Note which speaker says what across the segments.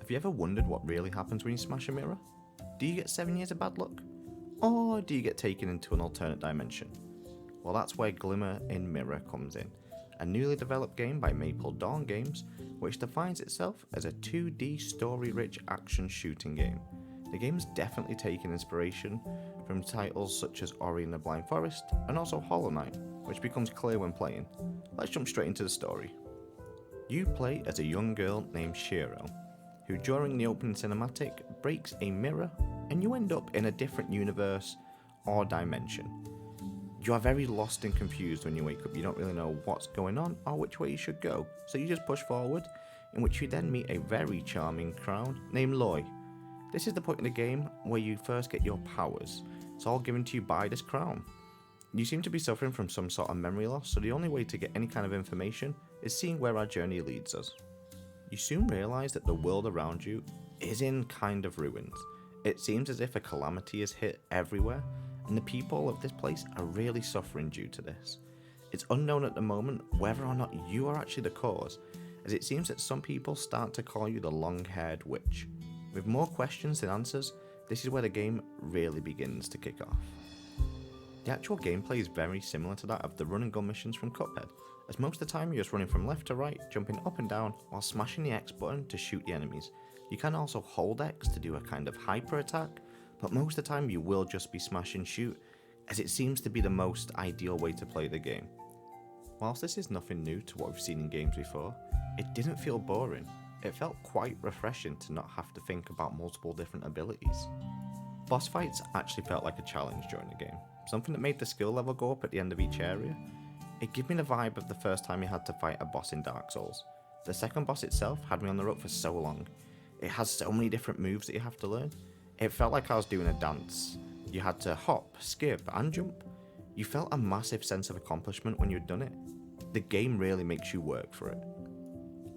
Speaker 1: Have you ever wondered what really happens when you smash a mirror? Do you get 7 years of bad luck? Or do you get taken into an alternate dimension? Well, that's where Glimmer in Mirror comes in, a newly developed game by MapleDorm Games, which defines itself as a 2D story-rich action shooting game. The game's definitely taken inspiration from titles such as Ori and the Blind Forest, and also Hollow Knight, which becomes clear when playing. Let's jump straight into the story. You play as a young girl named Shiro, who during the opening cinematic breaks a mirror and you end up in a different universe or dimension. You are very lost and confused when you wake up. You don't really know what's going on or which way you should go, so you just push forward, in which you then meet a very charming clown named Loy. This is the point in the game where you first get your powers. It's all given to you by this crown. You seem to be suffering from some sort of memory loss, so the only way to get any kind of information is seeing where our journey leads us. You soon realise that the world around you is in kind of ruins. It seems as if a calamity has hit everywhere, and the people of this place are really suffering due to this. It's unknown at the moment whether or not you are actually the cause, as it seems that some people start to call you the long-haired witch. With more questions than answers, this is where the game really begins to kick off. The actual gameplay is very similar to that of the run and gun missions from Cuphead, as most of the time you're just running from left to right, jumping up and down while smashing the X button to shoot the enemies. You can also hold X to do a kind of hyper attack, but most of the time you will just be smash and shoot, as it seems to be the most ideal way to play the game. Whilst this is nothing new to what we've seen in games before, it didn't feel boring. It felt quite refreshing to not have to think about multiple different abilities. Boss fights actually felt like a challenge during the game, something that made the skill level go up at the end of each area. It gave me the vibe of the first time you had to fight a boss in Dark Souls. The second boss itself had me on the rope for so long. It has so many different moves that you have to learn. It felt like I was doing a dance. You had to hop, skip and jump. You felt a massive sense of accomplishment when you'd done it. The game really makes you work for it.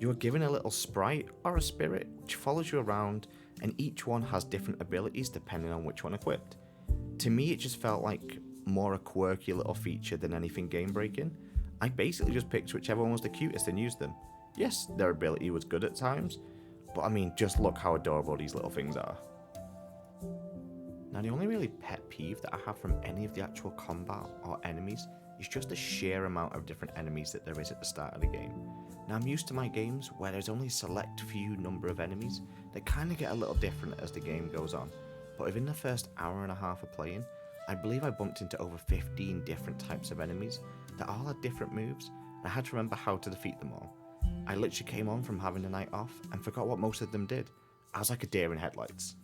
Speaker 1: You are given a little sprite or a spirit which follows you around, and each one has different abilities depending on which one equipped. To me it just felt like more a quirky little feature than anything game breaking. I basically just picked whichever one was the cutest and used them. Yes, their ability was good at times, but I mean, just look how adorable these little things are. Now the only really pet peeve that I have from any of the actual combat or enemies is just the sheer amount of different enemies that there is at the start of the game. Now I'm used to my games where there's only a select few number of enemies that kind of get a little different as the game goes on, but within the first hour and a half of playing, I believe I bumped into over 15 different types of enemies that all had different moves, and I had to remember how to defeat them all. I literally came on from having a night off and forgot what most of them did. I was like a deer in headlights.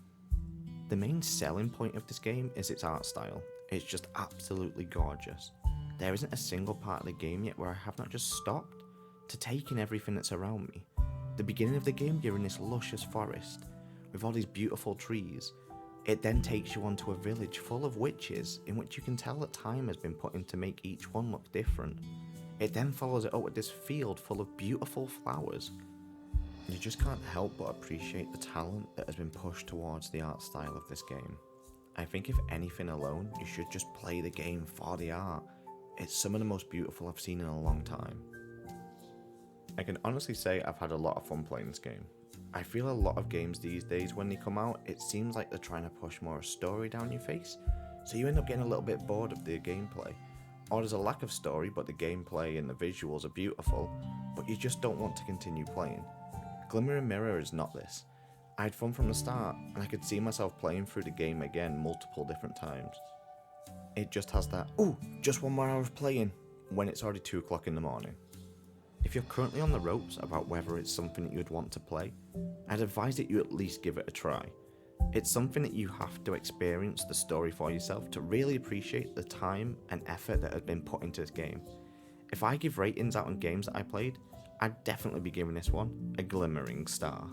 Speaker 1: The main selling point of this game is its art style. It's just absolutely gorgeous. There isn't a single part of the game yet where I have not just stopped to take in everything that's around me. The beginning of the game, you're in this luscious forest with all these beautiful trees. It then takes you onto a village full of witches in which you can tell that time has been put in to make each one look different. It then follows it up with this field full of beautiful flowers. You just can't help but appreciate the talent that has been pushed towards the art style of this game. I think if anything alone, you should just play the game for the art. It's some of the most beautiful I've seen in a long time. I can honestly say I've had a lot of fun playing this game. I feel a lot of games these days when they come out, it seems like they're trying to push more a story down your face, so you end up getting a little bit bored of the gameplay. Or there's a lack of story but the gameplay and the visuals are beautiful, but you just don't want to continue playing. Glimmer and Mirror is not this. I had fun from the start, and I could see myself playing through the game again multiple different times. It just has that, ooh, just one more hour of playing, when it's already 2 o'clock in the morning. If you're currently on the ropes about whether it's something that you'd want to play, I'd advise that you at least give it a try. It's something that you have to experience the story for yourself to really appreciate the time and effort that has been put into this game. If I give ratings out on games that I played, I'd definitely be giving this one a glimmering star.